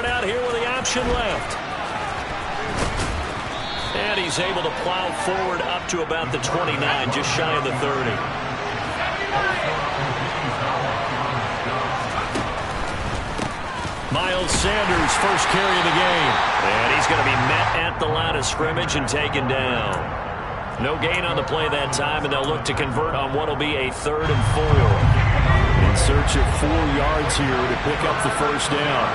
out here with the option left. And he's able to plow forward up to about the 29, just shy of the 30. Miles Sanders, first carry of the game. And he's going to be met at the line of scrimmage and taken down. No gain on the play that time, and they'll look to convert on what will be a 3rd and 4. In search of 4 yards here to pick up the first down.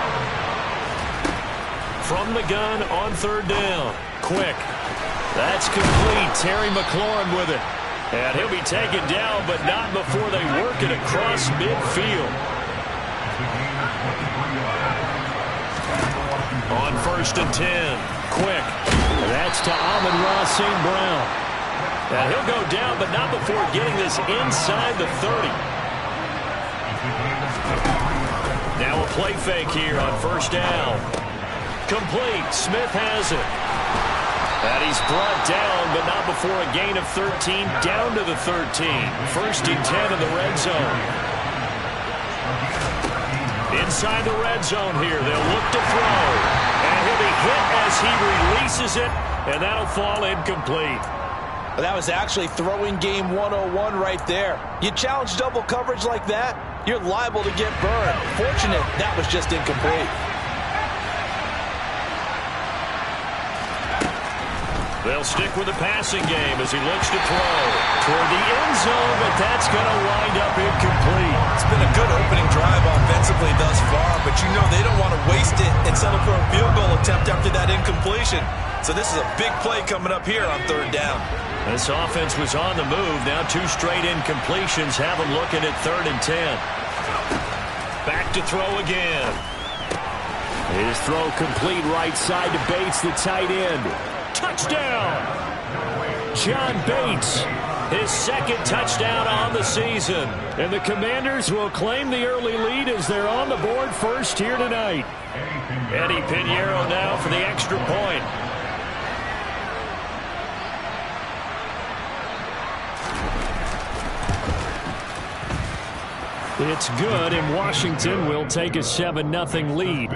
From the gun on 3rd down. Quick. That's complete. Terry McLaurin with it. And he'll be taken down, but not before they work it across midfield. On 1st and 10. Quick. That's to Amon-Ra St. Brown. And he'll go down, but not before getting this inside the 30. Now a play fake here on 1st down. Complete. Smith has it. And he's brought down, but not before a gain of 13, down to the 13. 1st and 10 in the red zone. Inside the red zone here, they'll look to throw. And he'll be hit as he releases it, and that'll fall incomplete. That was actually throwing game 101 right there. You challenge double coverage like that, you're liable to get burned. Fortunate that was just incomplete. They'll stick with the passing game as he looks to throw toward the end zone, but that's going to wind up incomplete. It's been a good opening drive offensively thus far, but you know they don't want to waste it and settle for a field goal attempt after that incompletion. So this is a big play coming up here on 3rd down. This offense was on the move. Now 2 straight incompletions have them looking at 3rd and 10. Back to throw again. His throw complete right side to Bates, the tight end. Touchdown! John Bates, his 2nd touchdown on the season. And the Commanders will claim the early lead as they're on the board first here tonight. Eddie Pinheiro now for the extra point. It's good, and Washington will take a 7-0 lead.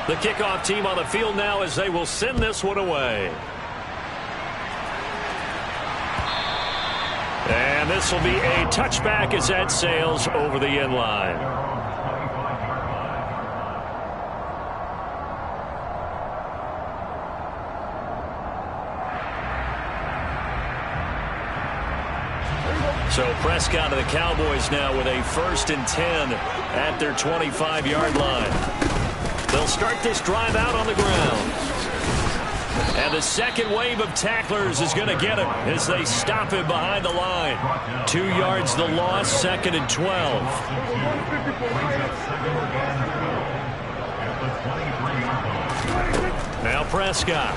The kickoff team on the field now as they will send this one away. And this will be a touchback as that sails over the end line. So Prescott of the Cowboys now with a 1st and 10 at their 25-yard line. They'll start this drive out on the ground. And the second wave of tacklers is going to get him as they stop him behind the line. 2 yards the loss, 2nd and 12. Now Prescott.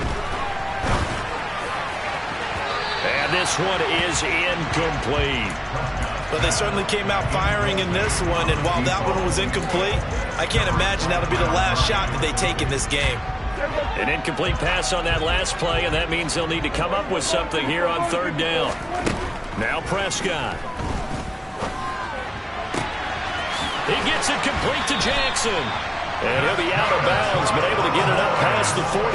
And this one is incomplete. But they certainly came out firing in this one, and while that one was incomplete, I can't imagine that'll be the last shot that they take in this game. An incomplete pass on that last play, and that means they'll need to come up with something here on 3rd down. Now Prescott. He gets it complete to Jackson. And he'll be out of bounds, but able to get it up past the 45.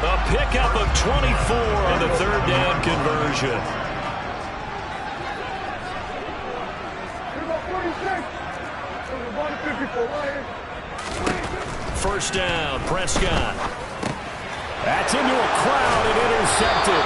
A pickup of 24 on the 3rd down conversion. First down, Prescott. That's into a crowd and intercepted.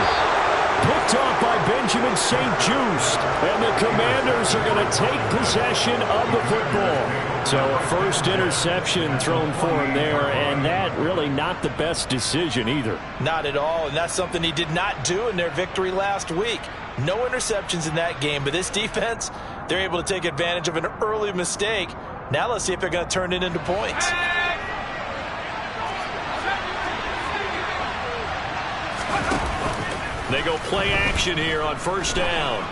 Picked off by Benjamin St-Juste. And the Commanders are going to take possession of the football. So a first interception thrown for him there, and that really not the best decision either. Not at all, and that's something he did not do in their victory last week. No interceptions in that game, but this defense, they're able to take advantage of an early mistake. Now let's see if they're going to turn it into points. They go play action here on 1st down.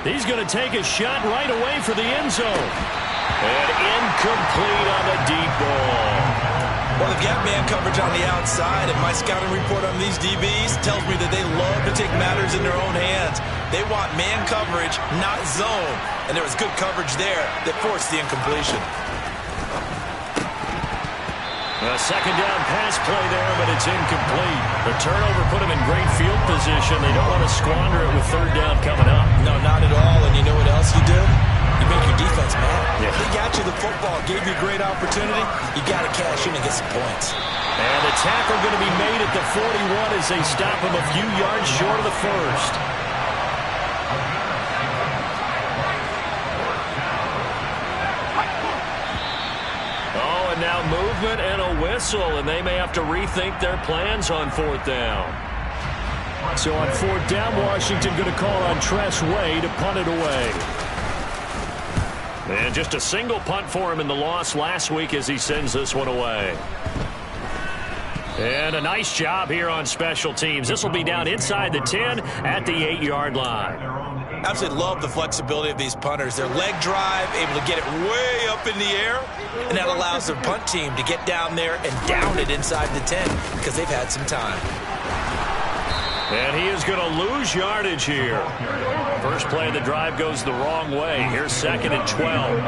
He's going to take a shot right away for the end zone. And incomplete on the deep ball. Well, they've got man coverage on the outside, and my scouting report on these DBs tells me that they love to take matters in their own hands. They want man coverage, not zone. And there was good coverage there that forced the incompletion. A second down pass play there, but it's incomplete. The turnover put them in great field position. They don't want to squander it with third down coming up. No, not at all. And you know what else you do? You make your defense mad. Yeah. They got you the football, gave you a great opportunity. You got to cash in and get some points. And the tackle going to be made at the 41 as they stop him a few yards short of the first. Oh, and now movement and a whistle, and they may have to rethink their plans on fourth down. So on fourth down, Washington going to call on Tress Way to punt it away. And just a single punt for him in the loss last week as he sends this one away. And a nice job here on special teams. This will be down inside the 10 at the 8-yard line. Absolutely love the flexibility of these punters. Their leg drive, able to get it way up in the air, and that allows their punt team to get down there and down it inside the 10 because they've had some time. And he is going to lose yardage here. First play of the drive goes the wrong way. Here's second and 12.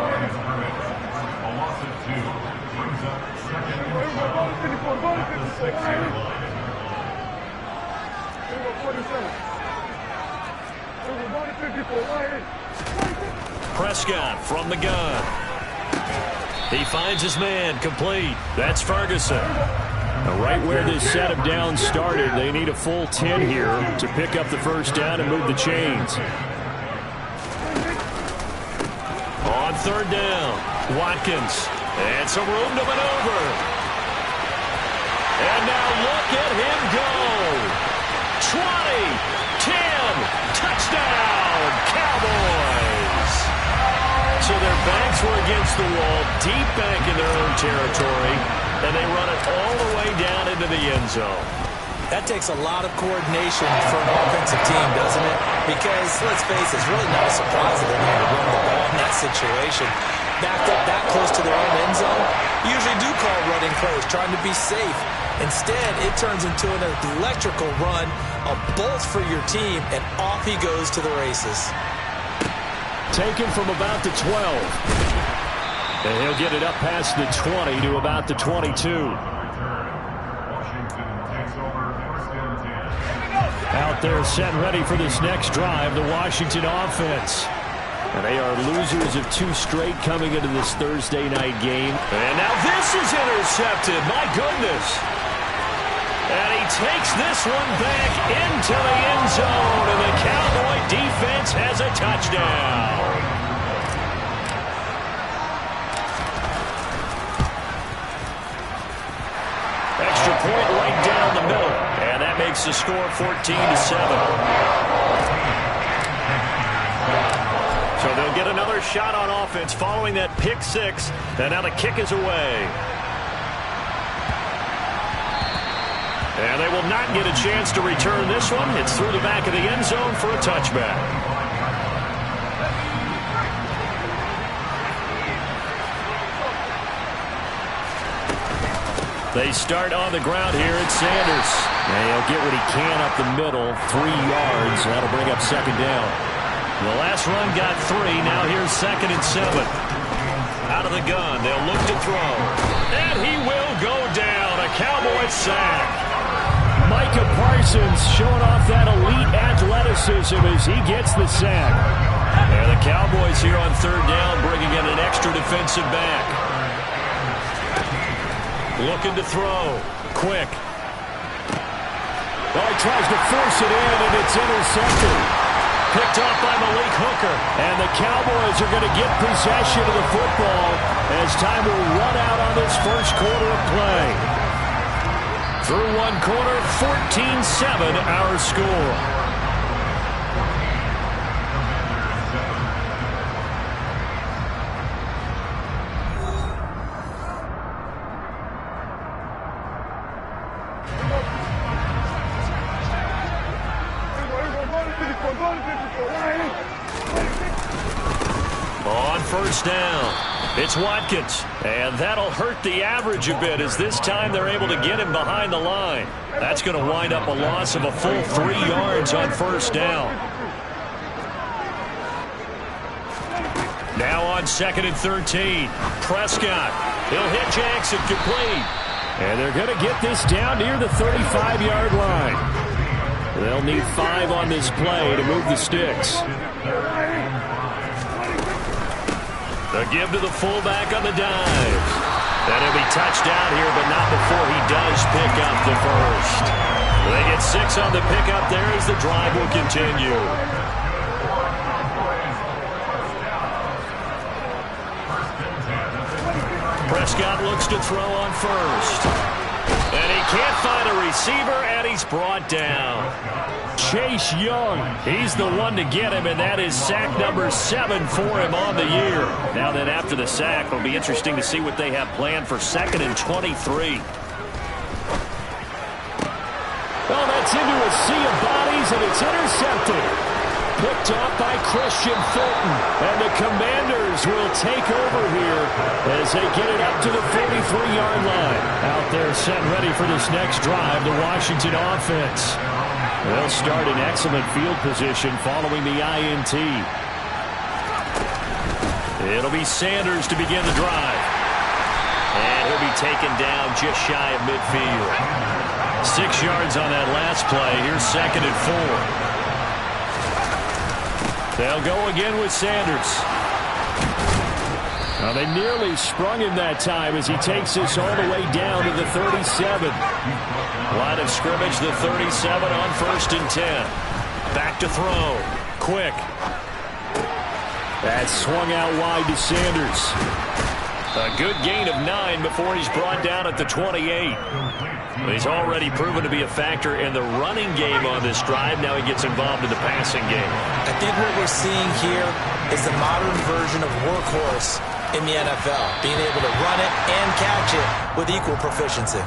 Prescott from the gun. He finds his man, complete. That's Ferguson. Right where this set of downs started, they need a full 10 here to pick up the first down and move the chains. On third down, Watkins. And some room to maneuver. And now look at him go. 20, 10, touchdown, Cowboys. So their backs were against the wall, deep back in their own territory, and they run it all the way down into the end zone. That takes a lot of coordination for an offensive team, doesn't it? Because, let's face it, it's really not a surprise that they're going to run the ball in that situation. Backed up that close to their own end zone, usually do call running plays, trying to be safe. Instead, it turns into an electrical run, a bolt for your team, and off he goes to the races. Taken from about the 12. And he'll get it up past the 20 to about the 22. Out there set ready for this next drive, the Washington offense. And they are losers of 2 straight coming into this Thursday night game. And now this is intercepted. My goodness. And he takes this one back into the end zone. And the Cowboy defense has a touchdown. Extra point right down the middle. And that makes the score 14-7. So they'll get another shot on offense following that pick six. And now the kick is away. And they will not get a chance to return this one. It's through the back of the end zone for a touchback. They start on the ground here at Sanders. And he'll get what he can up the middle, 3 yards. That'll bring up second down. The last run got 3. Now here's second and 7. Out of the gun. They'll look to throw. And he will go down. A Cowboy sack. Micah Parsons showing off that elite athleticism as he gets the sack. And the Cowboys here on third down bringing in an extra defensive back. Looking to throw. Quick. Well, he tries to force it in, and it's intercepted. Picked off by Malik Hooker. And the Cowboys are going to get possession of the football as time will run out on this first quarter of play. Through one quarter, 14-7 our score. On first down, It's Watkins, and that'll hurt the average a bit as this time they're able to get him behind the line. That's going to wind up a loss of a full 3 yards on first down. Now on 2nd and 13, Prescott. He'll hit Jackson complete. And they're going to get this down near the 35-yard line. They'll need 5 on this play to move the sticks. The give to the fullback on the dive. And he'll be touched down here, but not before he does pick up the first. They get 6 on the pickup there as the drive will continue. Prescott looks to throw on first. And he can't find a receiver, and he's brought down. Chase Young. He's the one to get him, and that is sack number 7 for him on the year. Now then, after the sack, it'll be interesting to see what they have planned for 2nd and 23. Oh, that's into a sea of bodies, and it's intercepted. Picked off by Christian Fulton. And the Commanders will take over here as they get it up to the 43-yard line. Out there set ready for this next drive, the Washington offense. They'll start in excellent field position following the INT. It'll be Sanders to begin the drive. And he'll be taken down just shy of midfield. 6 yards on that last play. Here's 2nd and 4. They'll go again with Sanders. Now they nearly sprung him that time as he takes this all the way down to the 37. Line of scrimmage, the 37 on 1st and 10. Back to throw. Quick. That swung out wide to Sanders. A good gain of 9 before he's brought down at the 28. He's already proven to be a factor in the running game on this drive. Now he gets involved in the passing game. I think what we're seeing here is the modern version of workhorse in the NFL, being able to run it and catch it with equal proficiency.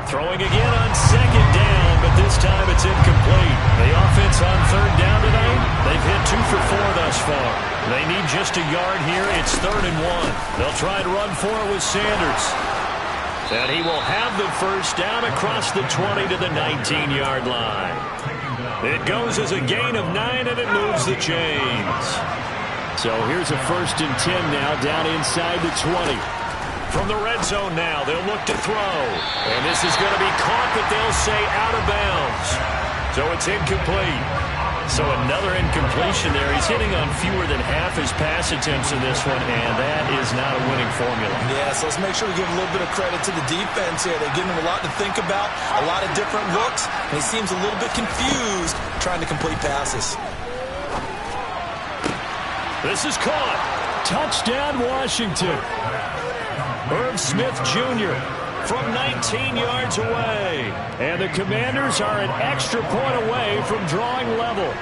Throwing again on 2nd down, but this time it's incomplete. The offense on 3rd down tonight, they've hit 2 for 4 thus far. They need just a yard here. It's 3rd and 1. They'll try to run for it with Sanders. And he will have the first down across the 20 to the 19-yard line. It goes as a gain of 9, and it moves the chains. So here's a 1st and 10 now down inside the 20. From the red zone now, they'll look to throw. And this is going to be caught, but they'll say out of bounds. So it's incomplete. So another incompletion there. He's hitting on fewer than half his pass attempts in this one, and that is not a winning formula. Yeah, so let's make sure we give a little bit of credit to the defense here. They're giving him a lot to think about, a lot of different looks, and he seems a little bit confused trying to complete passes. This is caught. Touchdown, Washington. Irv Smith Jr. from 19 yards away. And the Commanders are an extra point away from drawing level.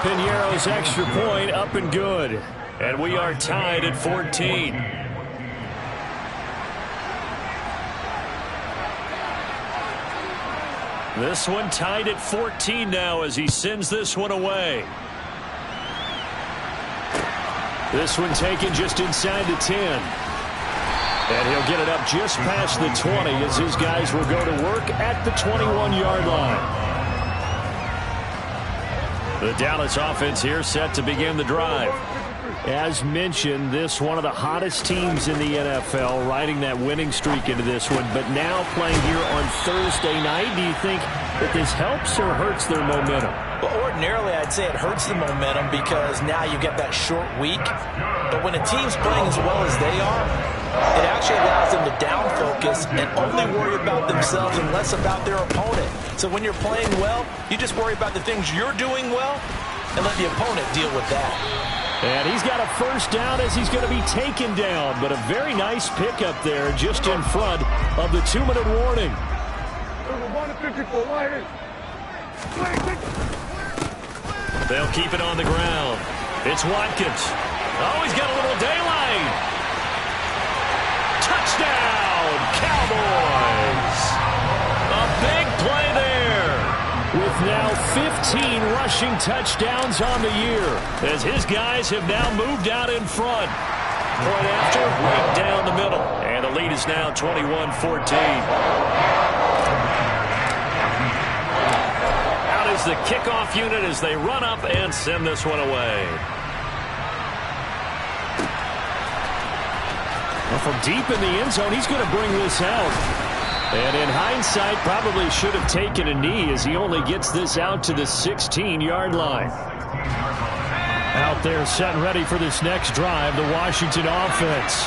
Piñeiro's extra point up and good. And we are tied at 14. This one tied at 14 now as he sends this one away. This one taken just inside the 10. And he'll get it up just past the 20 as his guys will go to work at the 21-yard line. The Dallas offense here set to begin the drive. As mentioned, this one of the hottest teams in the NFL, riding that winning streak into this one, but now playing here on Thursday night. Do you think that this helps or hurts their momentum? Well, ordinarily, I'd say it hurts the momentum because now you get that short week. But when a team's playing as well as they are, it actually allows them to down focus and only worry about themselves and less about their opponent. So when you're playing well, you just worry about the things you're doing well and let the opponent deal with that. And he's got a first down as he's going to be taken down. But a very nice pickup there just in front of the 2-minute warning. They'll keep it on the ground. It's Watkins. Oh, he's got a little daylight. Touchdown, Cowboys. A big play there. With now 15 rushing rushing touchdowns on the year, as his guys have now moved out in front. Point after, right down the middle. And the lead is now 21-14. Out is the kickoff unit as they run up and send this one away. Well, from deep in the end zone, he's going to bring this out. And in hindsight, probably should have taken a knee as he only gets this out to the 16-yard line. Out there set and ready for this next drive, the Washington offense.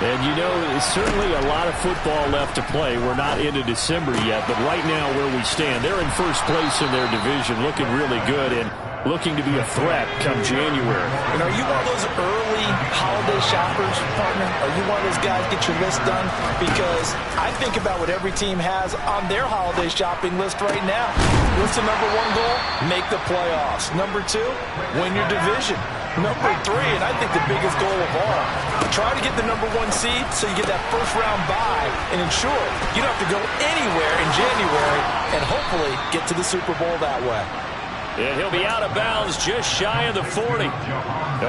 And, you know, it's certainly a lot of football left to play. We're not into December yet, but right now where we stand, they're in first place in their division, looking really good and looking to be a threat come January. And are you one of those early holiday shoppers, partner? Are you one of those guys get your list done? Because I think about what every team has on their holiday shopping list right now. What's the number one goal? Make the playoffs. Number two, win your division. Number three, and I think the biggest goal of all, try to get the number one seed so you get that first round bye and ensure you don't have to go anywhere in January and hopefully get to the Super Bowl that way. And he'll be out of bounds just shy of the 40.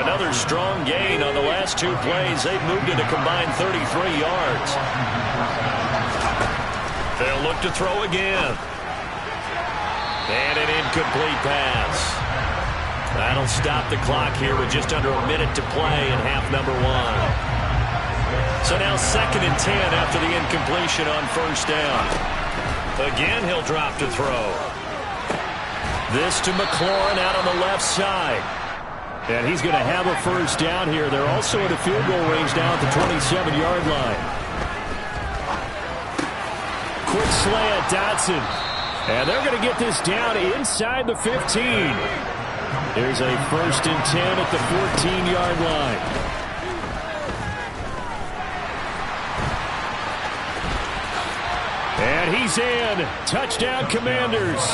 Another strong gain on the last two plays. They've moved it a combined 33 yards. They'll look to throw again. And an incomplete pass. That'll stop the clock here with just under a minute to play in half number one. So now 2nd and 10 after the incompletion on first down. Again, he'll drop to throw. This to McLaurin out on the left side. And he's going to have a first down here. They're also at a field goal range down at the 27-yard line. Quick slant, Dotson. And they're going to get this down inside the 15. There's a 1st and 10 at the 14-yard line. And he's in. Touchdown, Commanders.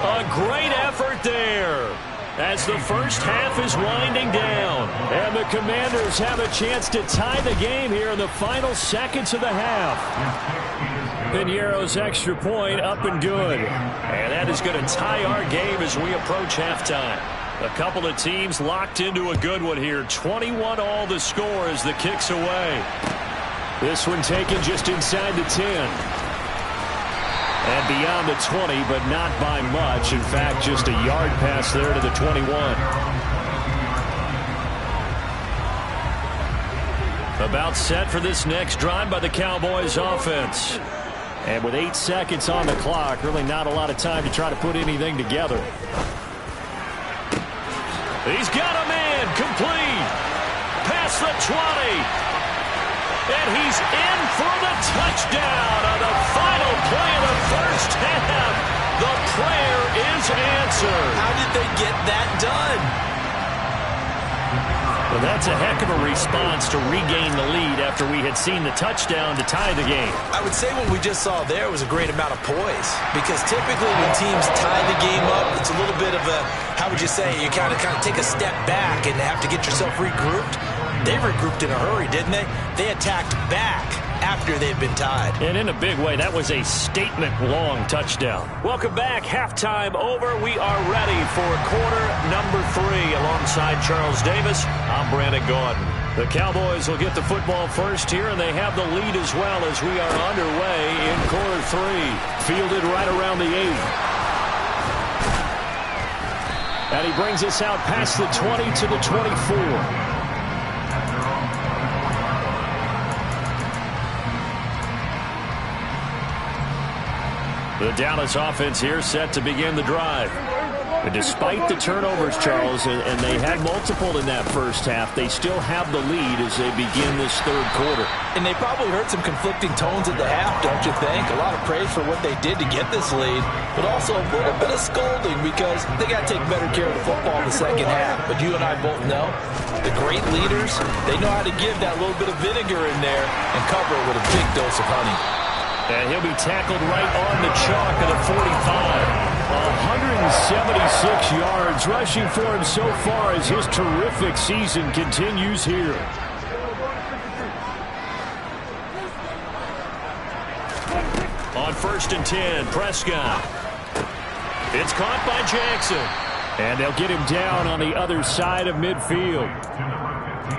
A great effort there as the first half is winding down. And the Commanders have a chance to tie the game here in the final seconds of the half. Piñeiro's extra point up and good. And that is going to tie our game as we approach halftime. A couple of teams locked into a good one here. 21-all the score as the kick's away. This one taken just inside the 10. And beyond the 20, but not by much. In fact, just a yard pass there to the 21. About set for this next drive by the Cowboys offense. And with 8 seconds on the clock, really not a lot of time to try to put anything together. He's got a man complete. Past the 20. And he's in for the touchdown on the final play of the first half. The prayer is answered. How did they get that done? Well, that's a heck of a response to regain the lead after we had seen the touchdown to tie the game. I would say what we just saw there was a great amount of poise. Because typically when teams tie the game up, it's a little bit of a, how would you say, you kind of take a step back and have to get yourself regrouped. They regrouped in a hurry, didn't they? They attacked back after they've been tied. And in a big way, that was a statement-long touchdown. Welcome back. Halftime over. We are ready for quarter number 3. Alongside Charles Davis, I'm Brandon Gaudin. The Cowboys will get the football first here, and they have the lead as well as we are underway in quarter 3. Fielded right around the 8. And he brings us out past the 20 to the 24. The Dallas offense here set to begin the drive. And despite the turnovers, Charles, and they had multiple in that first half, they still have the lead as they begin this third quarter. And they probably heard some conflicting tones at the half, don't you think? A lot of praise for what they did to get this lead, but also a little bit of scolding because they got to take better care of the football in the second half. But you and I both know the great leaders, they know how to give that little bit of vinegar in there and cover it with a big dose of honey. And he'll be tackled right on the chalk of the 45. 176 yards rushing for him so far as his terrific season continues here. On 1st and 10, Prescott. It's caught by Jackson. And they'll get him down on the other side of midfield.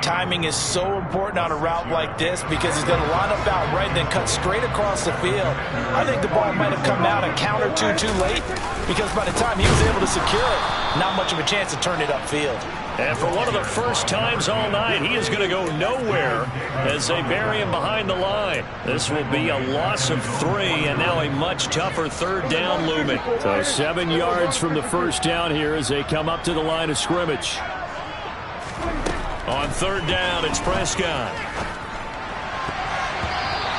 Timing is so important on a route like this because he's going to line up out right and then cut straight across the field. I think the ball might have come out a count or two too late because by the time he was able to secure it, not much of a chance to turn it upfield. And for one of the first times all night, he is going to go nowhere as they bury him behind the line. This will be a loss of 3, and now a much tougher third down looming. So 7 yards from the first down here as they come up to the line of scrimmage. On third down, it's Prescott.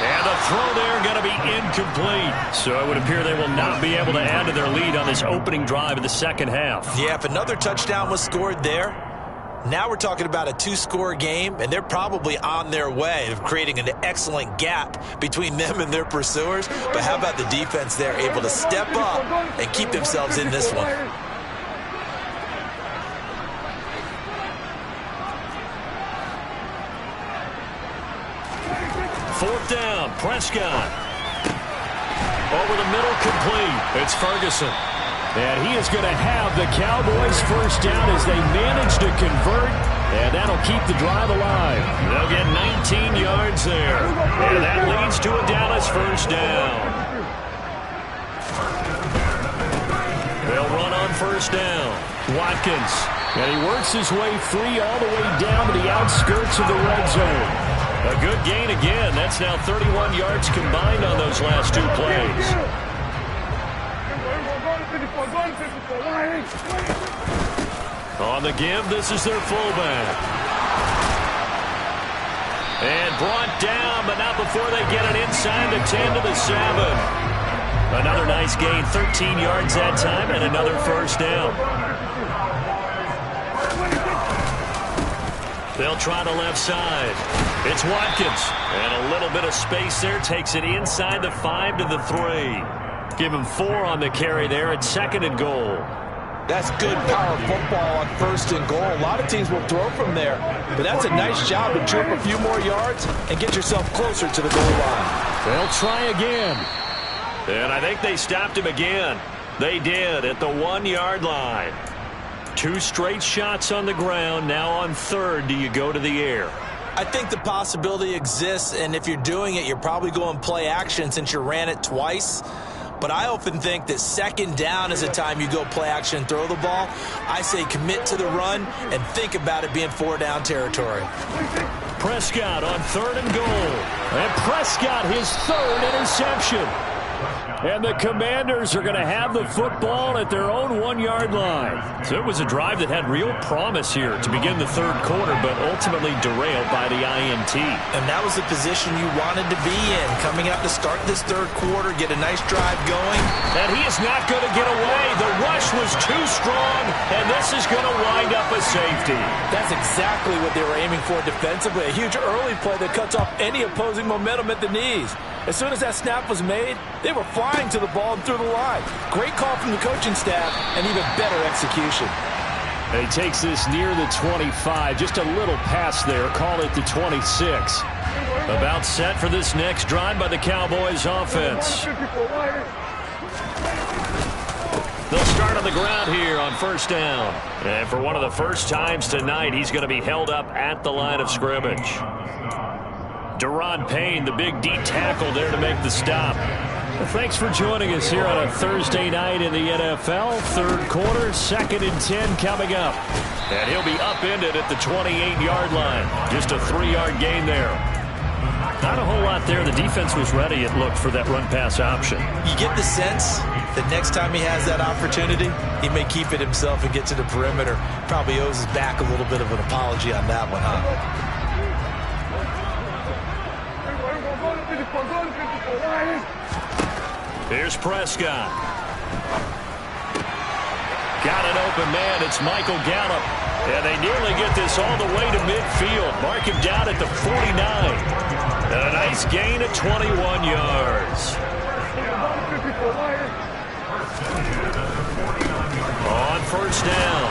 And the throw there going to be incomplete. So it would appear they will not be able to add to their lead on this opening drive of the second half. Yeah, if another touchdown was scored there, now we're talking about a 2-score game, and they're probably on their way of creating an excellent gap between them and their pursuers. But how about the defense there, able to step up and keep themselves in this one? Fourth down, Prescott. Over the middle, complete. It's Ferguson. And he is going to have the Cowboys first down as they manage to convert, and that'll keep the drive alive. They'll get 19 yards there, and that leads to a Dallas first down. They'll run on first down. Watkins. And he works his way free all the way down to the outskirts of the red zone. A good gain again. That's now 31 yards combined on those last 2 plays. On the give, this is their fullback. And brought down, but not before they get it inside the 10 to the 7. Another nice gain, 13 yards that time, and another first down. They'll try the left side. It's Watkins. And a little bit of space there. Takes it inside the 5 to the 3. Give him 4 on the carry there at 2nd and goal. That's good power football on 1st and goal. A lot of teams will throw from there. But that's a nice job to trip a few more yards and get yourself closer to the goal line. They'll try again. And I think they stopped him again. They did at the 1-yard line. 2 straight shots on the ground. Now on 3rd, do you go to the air? I think the possibility exists, and if you're doing it, you're probably going play action since you ran it twice. But I often think that 2nd down is a time you go play action and throw the ball. I say commit to the run and think about it being 4-down territory. Prescott on 3rd and goal. And Prescott, his 3rd interception. And the Commanders are going to have the football at their own 1-yard line. So it was a drive that had real promise here to begin the 3rd quarter, but ultimately derailed by the INT. And that was the position you wanted to be in, coming out to start this 3rd quarter, get a nice drive going. And he is not going to get away. The rush was too strong, and this is going to wind up a safety. That's exactly what they were aiming for defensively. A huge early play that cuts off any opposing momentum at the knees. As soon as that snap was made, they were flying to the ball and through the line. Great call from the coaching staff and even better execution. He takes this near the 25, just a little pass there, call it the 26. About set for this next drive by the Cowboys offense. They'll start on the ground here on 1st down. And for one of the first times tonight, he's going to be held up at the line of scrimmage. Deron Payne, the big D tackle there to make the stop. Well, thanks for joining us here on a Thursday night in the NFL. 3rd quarter, 2nd and 10 coming up. And he'll be upended at the 28-yard line. Just a 3-yard gain there. Not a whole lot there. The defense was ready, it looked, for that run-pass option. You get the sense that next time he has that opportunity, he may keep it himself and get to the perimeter. Probably owes his back a little bit of an apology on that one, huh? Here's Prescott. Got an open man. It's Michael Gallup. And they nearly get this all the way to midfield. Mark him down at the 49. And a nice gain of 21 yards. On 1st down,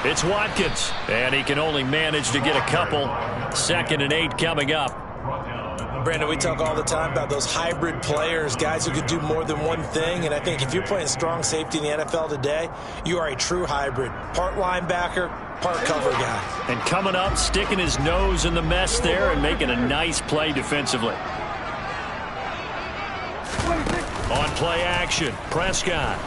it's Watkins. And he can only manage to get a couple. 2nd and 8 coming up. Brandon, we talk all the time about those hybrid players, guys who could do more than one thing. And I think if you're playing strong safety in the NFL today, you are a true hybrid. Part linebacker, part cover guy. And coming up, sticking his nose in the mess there and making a nice play defensively. On play action, Prescott.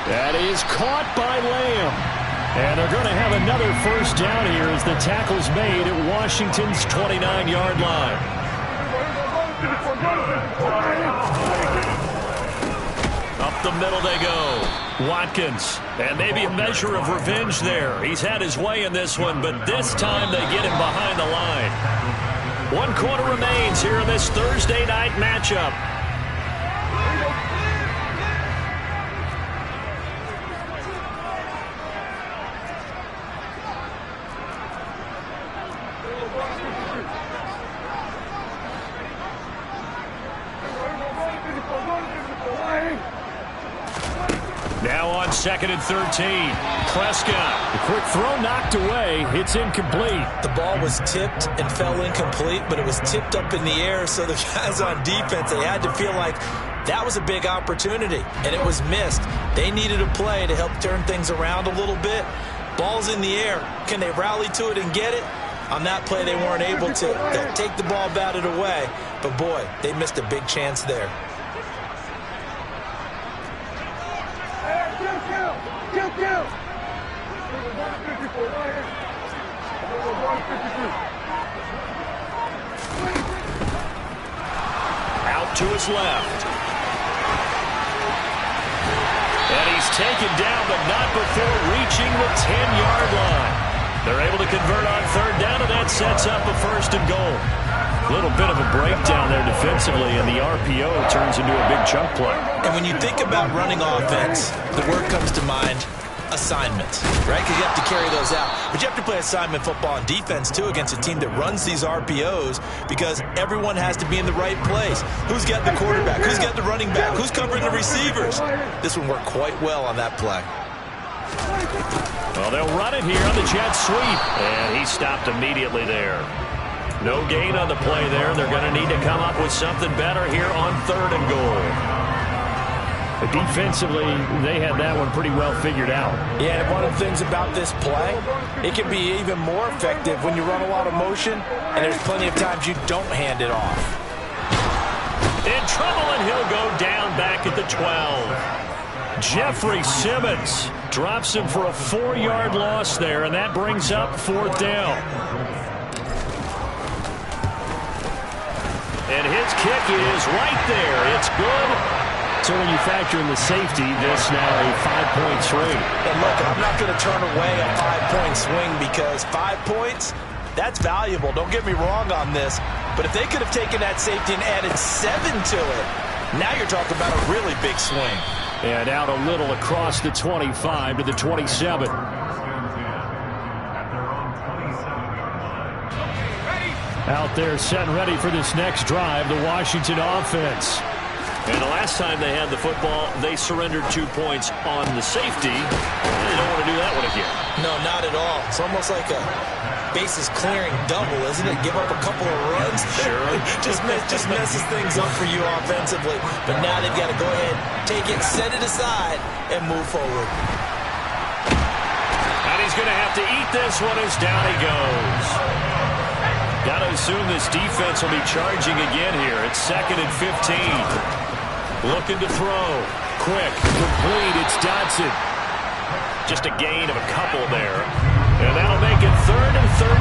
That is caught by Lamb. And they're going to have another first down here as the tackle's made at Washington's 29-yard line. Up the middle they go. Watkins. And maybe a measure of revenge there. He's had his way in this one, but this time they get him behind the line. 1 quarter remains here in this Thursday night matchup. Now on 2nd and 13. Prescott. The quick throw knocked away. It's incomplete. The ball was tipped and fell incomplete, but it was tipped up in the air, so the guys on defense, they had to feel like that was a big opportunity, and it was missed. They needed a play to help turn things around a little bit. Ball's in the air. Can they rally to it and get it? On that play, they weren't able to. They'll take the ball, bat it away, but boy, they missed a big chance there. Out to his left. And he's taken down, but not before reaching the 10-yard line. They're able to convert on 3rd down, and that sets up a 1st and goal. A little bit of a breakdown there defensively, and the RPO turns into a big chunk play. And when you think about running offense, the word comes to mind, assignment, right? Because you have to carry those out. But you have to play assignment football on defense, too, against a team that runs these RPOs because everyone has to be in the right place. Who's got the quarterback? Who's got the running back? Who's covering the receivers? This one worked quite well on that play. Well, they'll run it here on the jet sweep. And he stopped immediately there. No gain on the play there. They're going to need to come up with something better here on 3rd and goal. Defensively, they had that one pretty well figured out. Yeah, and one of the things about this play, it can be even more effective when you run a lot of motion, and there's plenty of times you don't hand it off. In trouble, and he'll go down back at the 12. Jeffrey Simmons drops him for a 4-yard loss there, and that brings up 4th down. And his kick is right there. It's good. So when you factor in the safety, this now a 5-point swing. And look, I'm not going to turn away a 5-point swing because 5 points, that's valuable. Don't get me wrong on this. But if they could have taken that safety and added 7 to it, now you're talking about a really big swing. And out a little across the 25 to the 27. Out there set and ready for this next drive, the Washington offense. And the last time they had the football, they surrendered 2 points on the safety. They don't want to do that one again. No, not at all. It's almost like a bases clearing double, isn't it? Give up a couple of runs. Sure. just messes things up for you offensively. But now they've got to go ahead, take it, set it aside, and move forward. And he's going to have to eat this one as down he goes. Got to assume this defense will be charging again here. It's 2nd and 15. Looking to throw. Quick. Complete. It's Dodson. Just a gain of a couple there. And that'll make it 3rd and 13.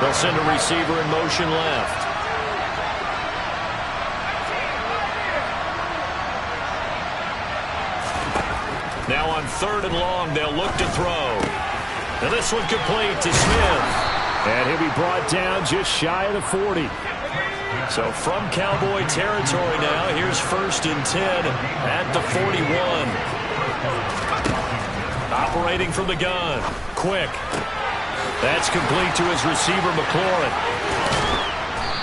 They'll send a receiver in motion left. Now on 3rd and long, they'll look to throw. And this one complete to Smith. And he'll be brought down just shy of the 40. So from Cowboy territory now, here's 1st and 10 at the 41. Operating from the gun. Quick. That's complete to his receiver, McLaurin.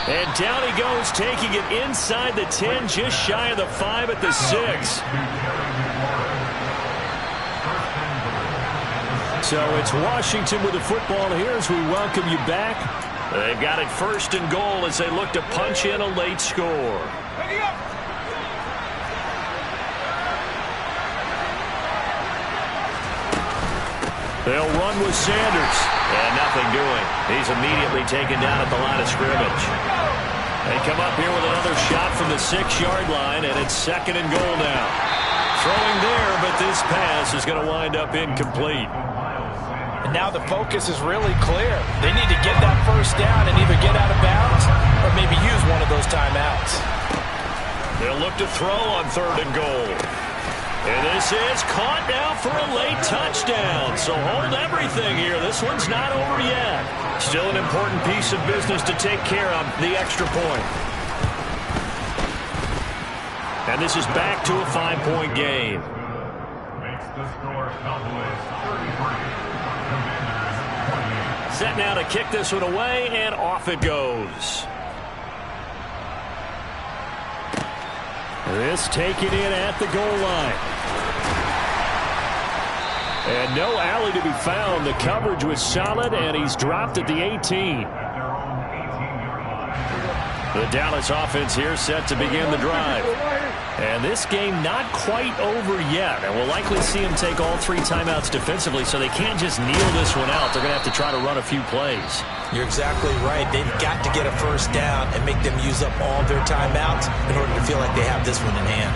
And down he goes, taking it inside the 10, just shy of the 5 at the 6. So it's Washington with the football here as we welcome you back. They've got it first and goal as they look to punch in a late score. They'll run with Sanders. And nothing doing. He's immediately taken down at the line of scrimmage. They come up here with another shot from the 6-yard line, and it's second and goal now. Throwing there, but this pass is going to wind up incomplete. And now the focus is really clear. They need to get that first down and either get out of bounds or maybe use one of those timeouts. They'll look to throw on third and goal. And this is caught now for a late touchdown. So hold everything here. This one's not over yet. Still an important piece of business to take care of, the extra point. And this is back to a 5-point game. Set now to kick this one away, and off it goes. This taken in at the goal line. And no alley to be found. The coverage was solid, and he's dropped at the 18. The Dallas offense here set to begin the drive. And this game not quite over yet. And we'll likely see him take all 3 timeouts defensively, so they can't just kneel this one out. They're going to have to try to run a few plays. You're exactly right. They've got to get a first down and make them use up all their timeouts in order to feel like they have this one in hand.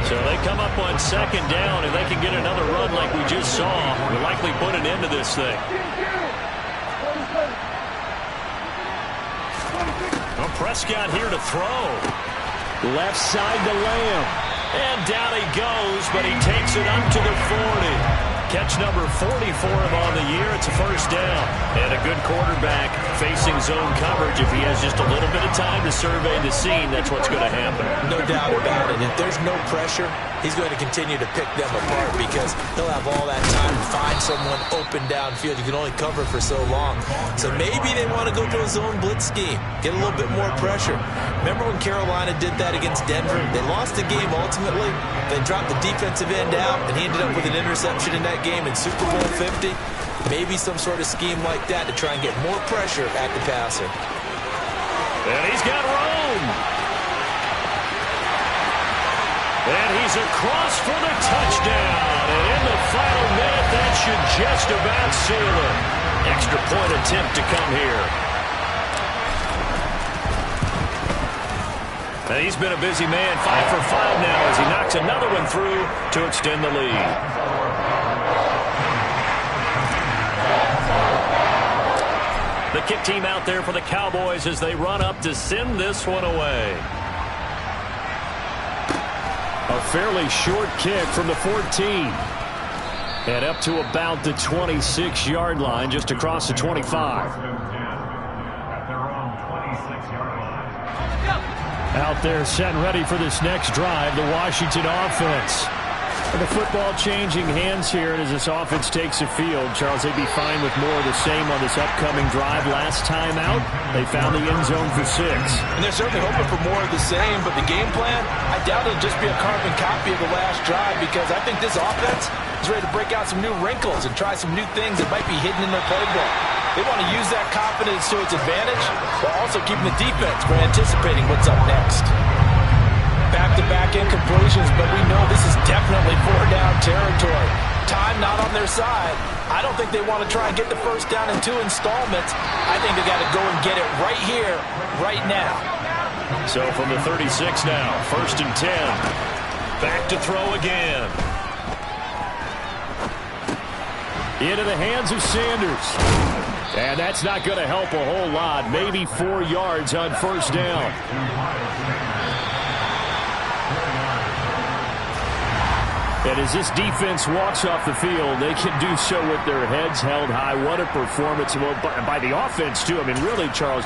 So they come up on second down. If they can get another run like we just saw, we'll likely put an end to this thing. Well, Prescott here to throw. Left side to Lamb. And down he goes, but he takes it up to the 40. Catch number 40 for him on the year. It's a first down. And a good quarterback facing zone coverage. If he has just a little bit of time to survey the scene, that's what's going to happen. No doubt about it. If there's no pressure, he's going to continue to pick them apart because he'll have all that time to find someone open downfield. You can only cover for so long. So maybe they want to go to a zone blitz scheme, get a little bit more pressure. Remember when Carolina did that against Denver? They lost the game ultimately. They dropped the defensive end out, and he ended up with an interception in that game in Super Bowl 50. Maybe some sort of scheme like that to try and get more pressure at the passer. And he's got room. And he's across for the touchdown. And in the final minute, that should just about seal it. Extra point attempt to come here. And he's been a busy man, 5 for 5 now as he knocks another one through to extend the lead. The kick team out there for the Cowboys as they run up to send this one away. A fairly short kick from the 14. And up to about the 26-yard line, just across the 25. Out there set and ready for this next drive, the Washington offense. And the football changing hands here as this offense takes the field. Charles, they'd be fine with more of the same on this upcoming drive. Last time out, they found the end zone for 6. And they're certainly hoping for more of the same, but the game plan, I doubt it'll just be a carbon copy of the last drive because I think this offense is ready to break out some new wrinkles and try some new things that might be hidden in their playbook. They want to use that confidence to its advantage while also keeping the defense from anticipating what's up next. Back-to-back incompletions, but we know this is definitely 4-down territory. Time not on their side. I don't think they want to try and get the first down in 2 installments. I think they got to go and get it right here, right now. So from the 36 now, 1st and 10. Back to throw again. Into the hands of Sanders. And that's not going to help a whole lot. Maybe 4 yards on first down. And as this defense walks off the field, they can do so with their heads held high. What a performance by the offense, too. I mean, really, Charles.